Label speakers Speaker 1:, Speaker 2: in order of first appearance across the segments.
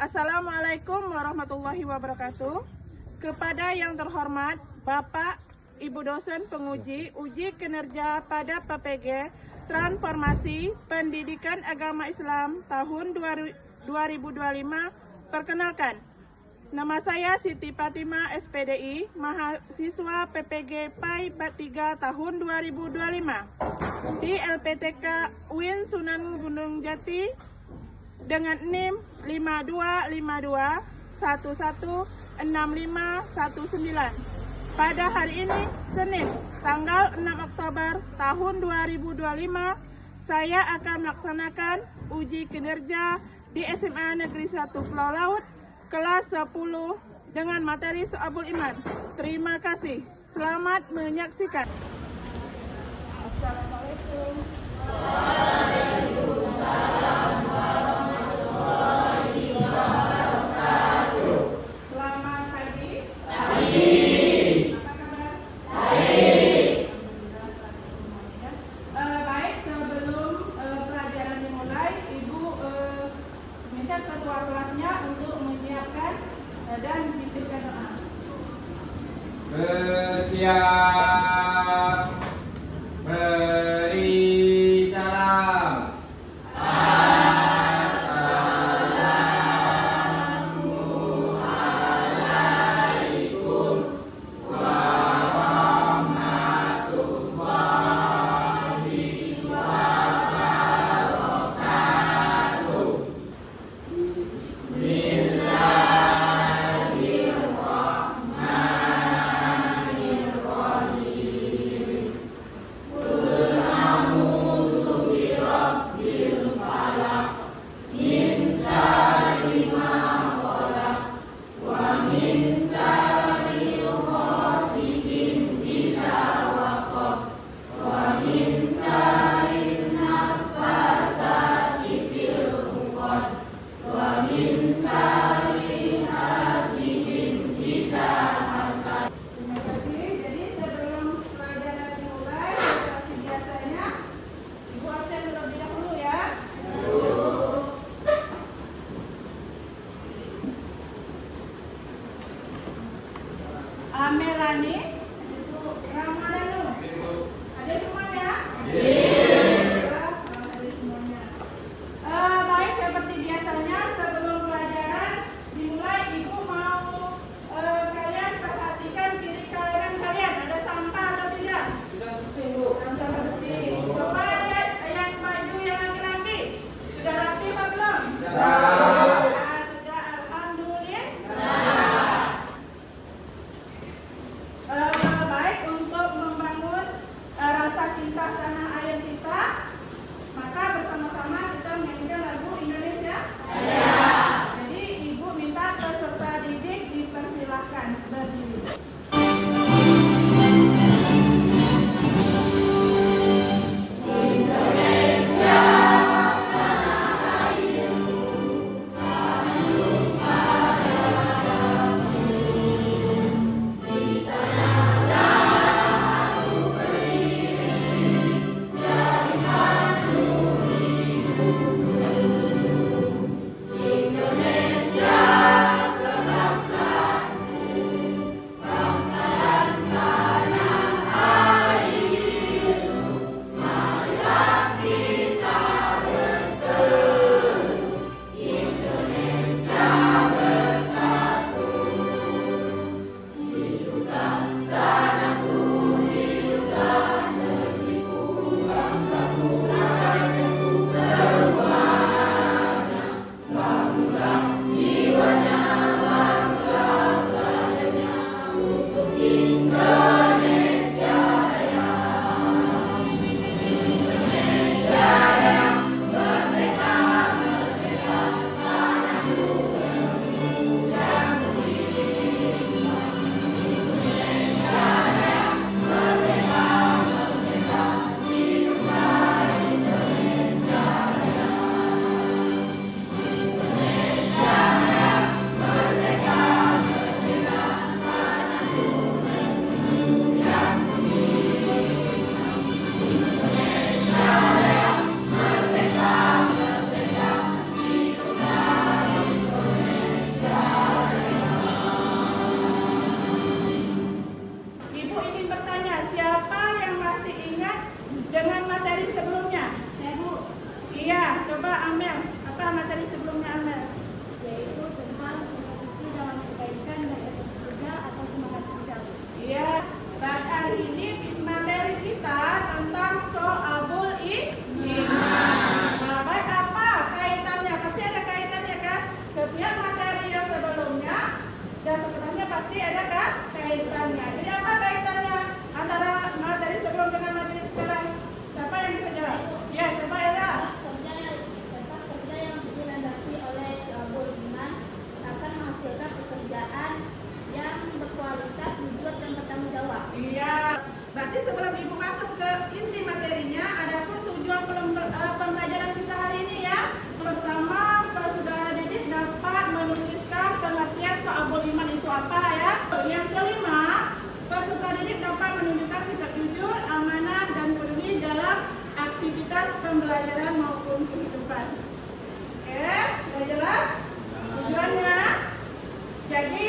Speaker 1: Assalamualaikum warahmatullahi wabarakatuh. Kepada yang terhormat Bapak, Ibu dosen penguji uji kinerja pada PPG Transformasi Pendidikan Agama Islam tahun 2025, perkenalkan. Nama saya Siti Fatimah SPDI, mahasiswa PPG PAI Bat 3 tahun 2025 di LPTK UIN Sunan Gunung Jati dengan NIM 5252116519. Pada hari ini, Senin, tanggal 6 Oktober tahun 2025, saya akan melaksanakan uji kinerja di SMA Negeri 1 Pulau Laut kelas 10 dengan materi So'abul Iman. Terima kasih. Selamat menyaksikan. Assalamualaikum. Waalaikumsalam warahmatullahi wabarakatuh. Selamat pagi. Pagi. Apa kabar? Baik. Baik, sebelum pelajaran dimulai, Ibu minta ketua kelasnya untuk menyiapkan dan pimpinkan doa.
Speaker 2: Bersiap. Beri salam. Assalamualaikum warahmatullahi wabarakatuh. Bismillahirrahmanirrahim. Qul a'udzu birabbil falaq min syarri ma khalaq wa min syarri ghasiqin idza waqab wa min syarri naffasati fil 'uqad wa min syarri hasidin idza hasad.
Speaker 1: Terima kasih. Jadi sebelum pelajaran dimulai, seperti biasanya, Ibu absen terlebih dahulu ya. Amelani, Ramadhanu, ada semuanya? Ada semuanya. Baik, seperti biasanya sebelum pelajaran dimulai, Ibu mau kalian perhatikan kiri kanan kalian, ada sampah atau tidak? Sudah bersih. Coba lihat yang baju yang laki-laki, sudah rapi apa belum? Sudah, alhamdulillah. Baik, untuk membangun rasa cinta tanah air kita, maka bersama-sama kita menyanyikan lagu Indonesia. Jadi Ibu minta peserta didik dipersilahkan berdiri. pasti ada kaitannya. Jadi apa kaitannya antara materi sebelum dengan materi sekarang? Siapa yang bisa jawab? Ya, coba ya.
Speaker 2: Kerja yang dilandasi oleh syu'abul iman akan menghasilkan pekerjaan yang berkualitas, jujur, dan bertanggung jawab.
Speaker 1: Iya. Berarti sebelum Ibu masuk ke inti materinya, ada pun tujuan pembelajaran kita hari ini ya. Pertama, saudara didik dapat menuliskan pengertian syu'abul iman itu apa ya. Yang kelima, peserta didik dapat menunjukkan sikap jujur, amanah, dan peduli dalam aktivitas pembelajaran maupun kehidupan. Oke, sudah jelas tujuannya? Jadi,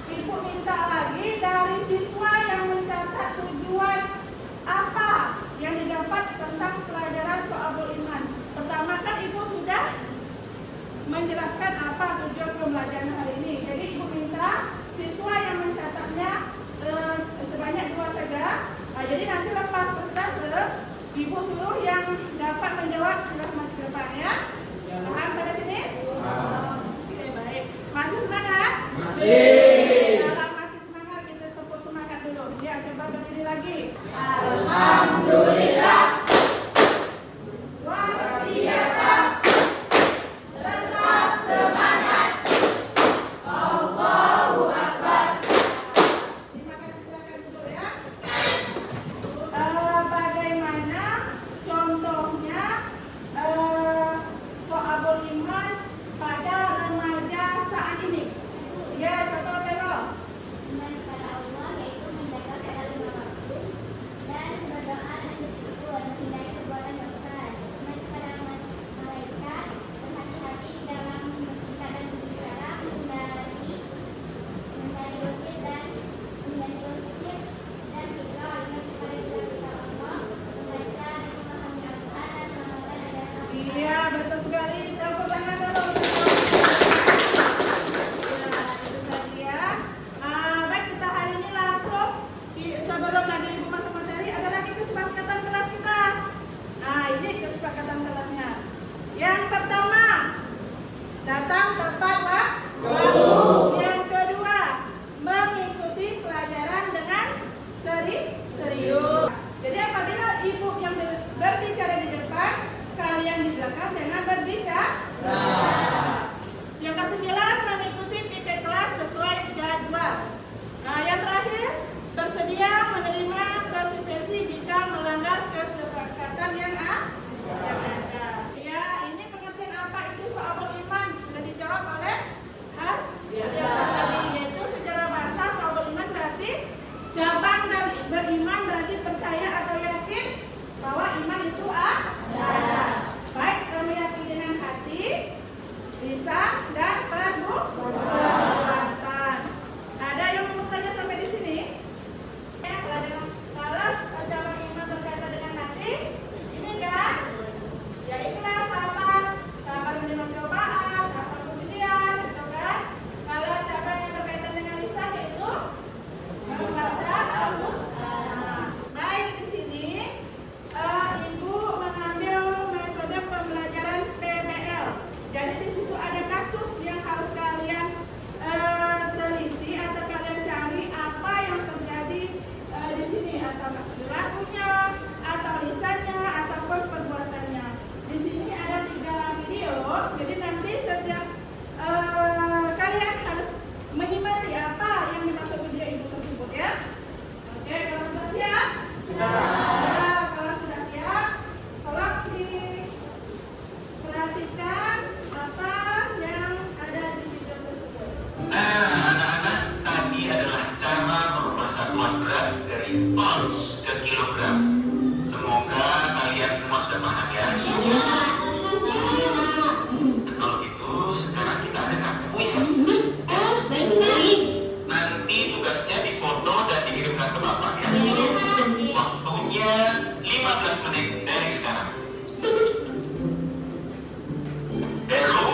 Speaker 1: Ibu minta lagi dari siswa yang mencatat tujuan apa yang didapat tentang pelajaran syu'abul iman. Pertama kan Ibu sudah menjelaskan apa tujuan pembelajaran hari ini. Jadi Ibu minta siswa yang mencatatnya sebanyak 2 saja. Nah, jadi nanti lepas persentase Ibu suruh yang dapat menjawab sudah maju ke depan ya. Paham sampai sini? Oke, baik. Masih semangat?
Speaker 3: Masih.
Speaker 1: Kalau masih semangat, kita tepuk semangat dulu. Ya, coba berdiri lagi.
Speaker 3: Alhamdulillah.
Speaker 1: Luar
Speaker 3: Biasa. Tetap semangat. Allahu Akbar.
Speaker 1: Terima kasih, silakan duduk ya. Bagaimana contohnya syu'abul iman pada remaja saat ini? Ya, contoh Belo.
Speaker 2: Iman kepada Allah yaitu menjaga pada 5 waktu dan berdoa dan bersyukur, menghindari perbuatan dosa. Iman kepada malaikat, berhati-hati di dalam berbicara dan berbicara, menghindari gosip dan hijrah. Iman kepada kita Allah, membaca dan memahami Al-Quran dan mengamalkan ajaran Allah.
Speaker 1: Iya, betul sekali. Tepuk tangan dulu. Ya, itu tadi ya. Baik, kita hari ini langsung sebelum lagi Ibu masuk materi, ada lagi kesepakatan kelas kita. Nah, ini kesepakatan kelasnya. Yang pertama, datang tepat waktu. Yang kedua, mengikuti pelajaran dengan serius. Jadi apabila Ibu yang berbicara di depan, kalian di belakang jangan berbicara. Yang kesembilan, mengikuti titik kelas sesuai jadwal. Nah, yang terakhir, bersedia menerima konsekuensi jika melanggar kesepakatan yang ada. Ya, ini pengertian apa itu syu'abul iman sudah dijawab oleh yaitu secara bahasa syu'abul iman berarti cabang dari beriman, berarti percaya atau yakin bahwa iman itu ada. Baik meyakini dengan hati, lisan, dan perbuatan. Ada yang mau tanya sampai di sini? Kalau cabang iman berkaitan dengan hati, ini kan? Ya ikhlas, sabar menerima cobaan atau ujian, gitu kan? Kalau cabang yang berkaitan dengan lisan yaitu membaca Al-Quran. Baik, di sini Ibu mengambil metode pembelajaran PBL. Jadi di situ ada kasus yang harus kalian teliti atau kalian cari apa yang terjadi di sini, atau perilakunya, atau lisannya, ataupun perbuatannya. Di sini ada 3 video. Jadi nanti setiap kalian harus menyimati apa yang dimaksud video Ibu tersebut ya. Oke, kalau sudah siap? Ya, kalau sudah siap, tolong diperhatikan apa yang ada di video tersebut.
Speaker 4: Anak-anak, tadi adalah cara merubah satuan berat dari pounds ke kilogram. Semoga kalian semua sudah paham ya. Kalau gitu, sekarang kita adakan kuis. Nanti tugasnya difoto dan dikirimkan ke Bapak ya. Waktunya 15 menit dari sekarang. Peru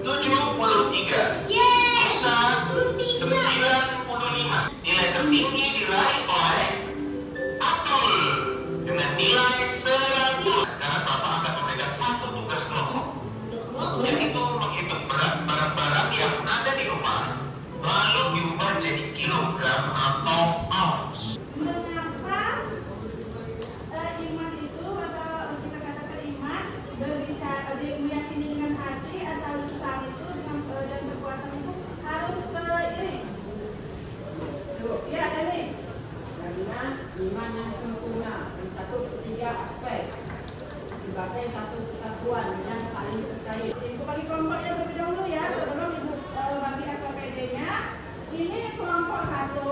Speaker 4: 73, Nusa 95. Nilai tertinggi diraih oleh Abdul dengan nilai 100. Sekarang Bapak akan memberikan satu tugas kelompok, yaitu menghitung berat barang-barang yang ada di rumah, lalu diubah jadi kilogram.
Speaker 5: keseimbangan yang sempurna dan satu ketiga aspek sebagai satu kesatuan yang saling terkait.
Speaker 1: Ibu bagi kelompoknya terlebih dahulu ya, sebelum Ibu bagi AKPD-nya. Ini kelompok 1,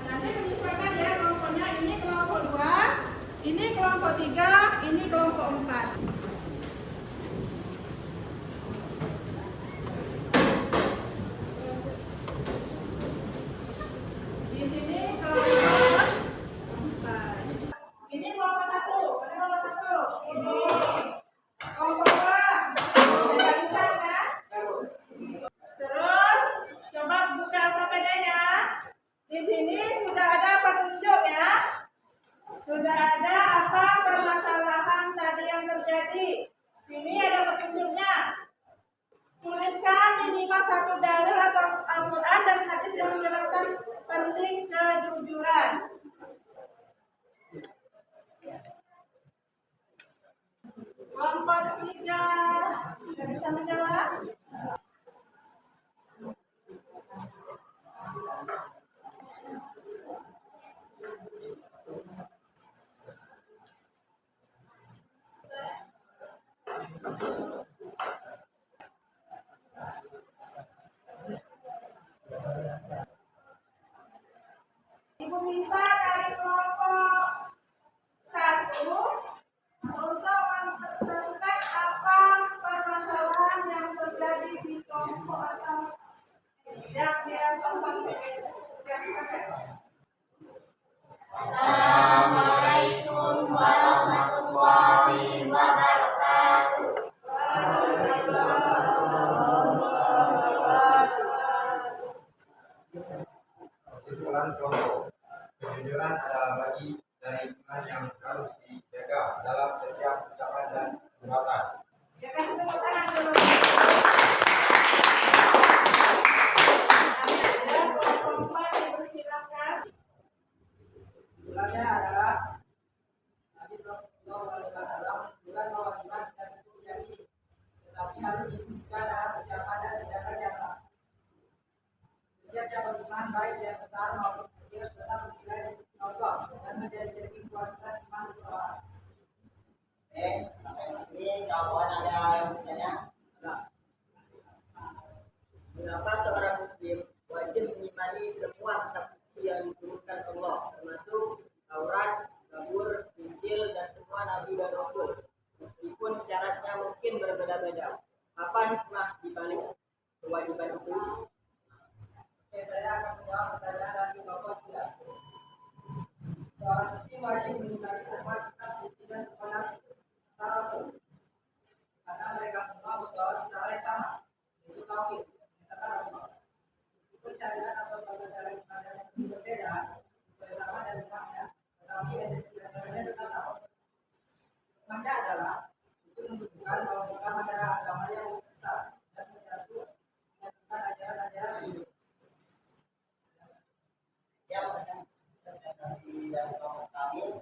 Speaker 1: nanti menyesuaikan ya kelompoknya. Ini kelompok 2, ini kelompok 3, ini kelompok 4. Di sini kelompok 4. Ini kelompok 1, ini kelompok 1. Ini kelompok 2. Ada lisan ya. Terus coba buka AKPD-nya. Di sini sudah ada petunjuk ya. Sudah ada apa permasalahan tadi yang terjadi. Sini ada petunjuknya. Tuliskan minimal 1 dalil atau Al-Quran dan hadis yang menjelaskan penting kejujuran. Kelompok 3 sudah bisa menjawab? Ibu minta dari kelompok 1 untuk menentukan apa permasalahan yang terjadi di kelompok atau yang dia kelompok.
Speaker 3: Assalamualaikum warahmatullahi wabarakatuh.
Speaker 6: Kesimpulan kelompok. Kejujuran adalah bagi dari iman yang harus dijaga dalam setiap ucapan dan perbuatan.
Speaker 1: Ya, kasih tepuk tangan dulu. Dan kelompok 4 dipersilakan.
Speaker 5: Kesimpulannya adalah Nabi Sallallahu Alaihi Wasallam bukan bahwa iman tidak cukup jadi, tetapi harus diwujudkan dalam ucapan dan tindakan nyata. Setiap yang beriman baik yang besar maupun kecil tetap menilai Allah dan menjadi titik kualitas iman seseorang.
Speaker 3: Sampai sini jawaban ada yang bertanya. Mengapa seorang muslim wajib mengimani semua kitab suci yang diturunkan Allah, termasuk Taurat, Zabur, Injil, dan semua nabi dan rasul, meskipun syaratnya mungkin berbeda-beda? Apa hikmah di balik kewajiban itu?
Speaker 5: Oke, saya akan menjawab pertanyaan dari Bapak Sila. Seorang muslim wajib mengimani semua kitab suci dan semua nabi serta rasul, karena mereka semua membawa risalah yang sama, yaitu tauhid, mengesahkan Allah. Meskipun syariat atau tata cara ibadah yang berbeda, sesuai sama dan hikmahnya, tetapi esensi dasarnya tetap sama. Hikmahnya adalah untuk menunjukkan bahwa Islam adalah agama yang besar dan menyatu dengan ajaran-ajaran hidup.
Speaker 3: Ya, presentasi dari kelompok kami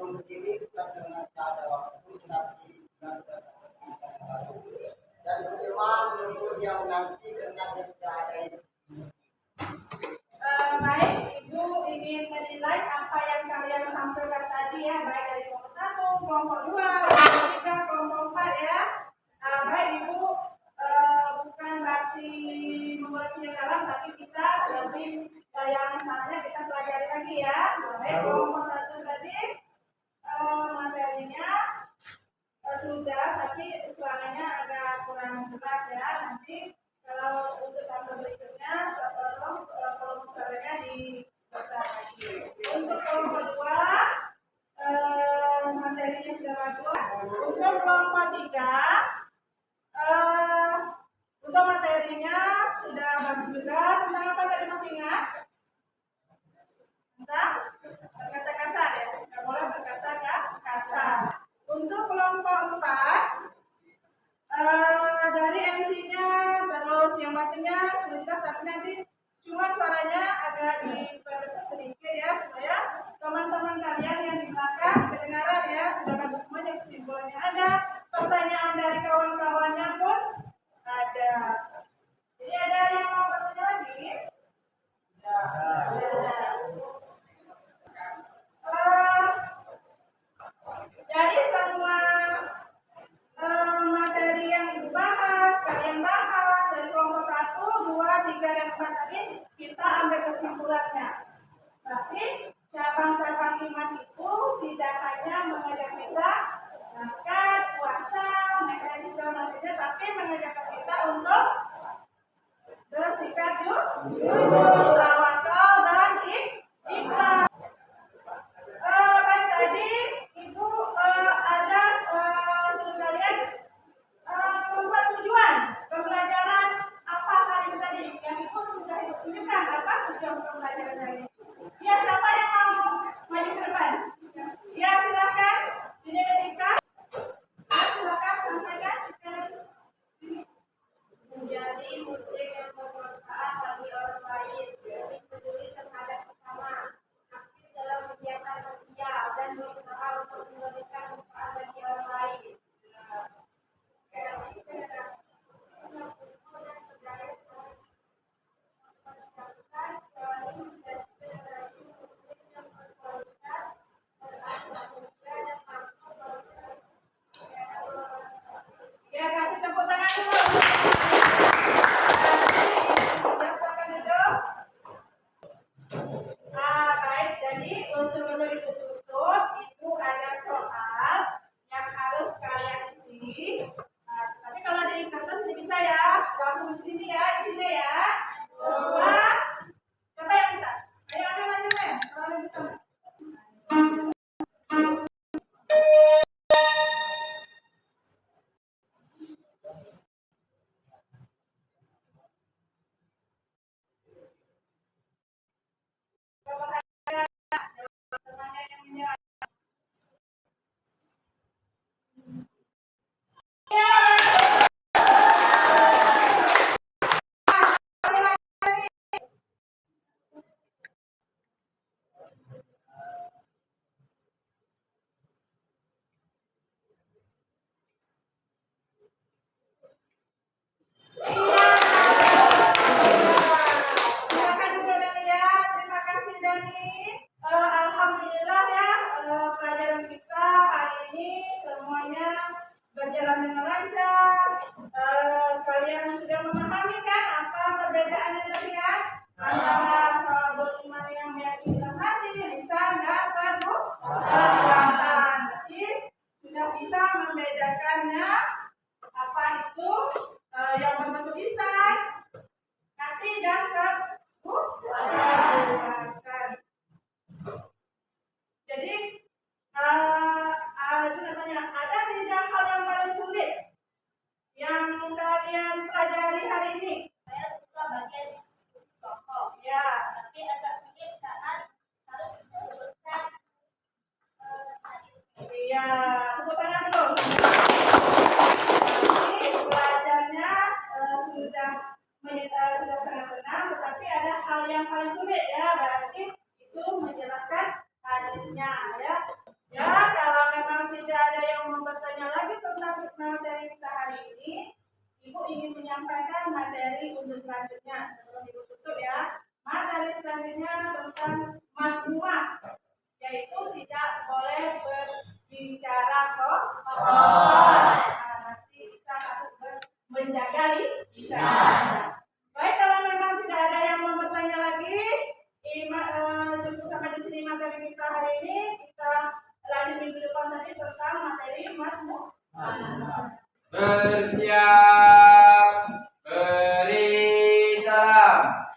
Speaker 3: berdiri bukan dengan ada waktu, tetapi dengan dan berfirman menurut yang nanti dengan yang sudah ada ini.
Speaker 1: Baik, Ibu ingin menilai apa yang kalian sampaikan tadi ya, baik dari kelompok 1, kelompok 2, kelompok 3, kelompok 4 ya. Baik Ibu, bukan berarti mengulas yang dalam, tapi kita lebih yang saatnya kita pelajari lagi ya. Baik, kelompok 1 tadi materinya sudah, tapi suaranya agak kurang jelas ya. Nanti kalau untuk tahap berikutnya, tolong kelompok suaranya dibesar lagi. Untuk kelompok 2, materinya sudah bagus. Untuk kelompok 3, untuk materinya sudah bagus juga. Tentang apa tadi masih ingat? Tentang berkata kasar ya, nggak boleh berkata kasar. Untuk kelompok 4, dari MC-nya terus yang matinya sudah, tapi nanti cuma suaranya agak diperbesar sedikit ya, supaya teman-teman kalian yang di belakang kedengaran ya. Sudah bagus semuanya, kesimpulannya ada, pertanyaan dari kawan-kawannya pun ada. Jadi ada yang mau bertanya lagi? Ya. iman tadi kita ambil kesimpulannya. Berarti cabang-cabang iman itu tidak hanya mengajak kita zakat, puasa, mengenai segala macamnya, tapi mengajarkan kita untuk bersikap jujur, tawakal dan ikhlas. Baik, tadi Ibu ada suruh kalian membuat tujuan pembelajaran apa hari ini tadi yang Ibu sudah tunjukkan apa tujuan pembelajaran hari ini. Ya, siapa yang mau maju ke depan? Ya, silakan. Ini Medika. Silakan sampaikan.
Speaker 2: Menjadi muslim yang bermanfaat bagi orang lain, lebih peduli terhadap sesama, aktif dalam kegiatan sosial, dan berusaha untuk memberikan manfaat bagi orang lain. Generasi dan berdaya saling mempersiapkan kembali menjadi generasi muslim yang berkualitas, berakhlak mulia, dan mampu
Speaker 1: Ya, kasih tepuk tangan dulu. Silakan duduk. Baik, jadi sebelum itu tutup, itu ada soal yang harus kalian isi. Tapi kalau di kertas ini bisa ya, langsung di sini ya, isinya ya. Coba, siapa yang bisa? Ayo, maju men. Kalau yang bisa. Silakan dulu Dani ya. Terima kasih Dani. Alhamdulillah ya, pelajaran kita hari ini semuanya berjalan dengan lancar. Kalian sudah memahami kan apa perbedaannya tadi kan? Antara beriman yang meyakini dalam hati, lisan dan perbuatan. Jadi sudah bisa membedakannya apa itu yang berbentuk lisan, hati dan perbuatan. Jadi ada tiga hal yang paling sulit yang kalian pelajari hari ini.
Speaker 2: Saya suka bagian diskusi kelompok,
Speaker 1: Ya,
Speaker 2: tapi agak sulit saat harus menyebutkan hadis.
Speaker 1: iya, tepuk tangan dulu. Jadi belajarnya sudah sangat senang, tetapi ada hal yang paling sulit ya, berarti itu menjelaskan hadisnya ya. Ya, kalau memang tidak ada yang mau bertanya lagi tentang materi kita hari ini, Ibu ingin menyampaikan materi untuk selanjutnya sebelum Ibu tutup ya. Materi selanjutnya tentang masmuah, yaitu tidak boleh berbicara kotor. Nanti kita harus menjaga lisan. Baik, kalau memang tidak ada yang mau bertanya lagi, cukup sampai di sini materi kita hari ini. Kita lanjut minggu depan tadi tentang materi masmuah.
Speaker 6: Bersiap, beri salam.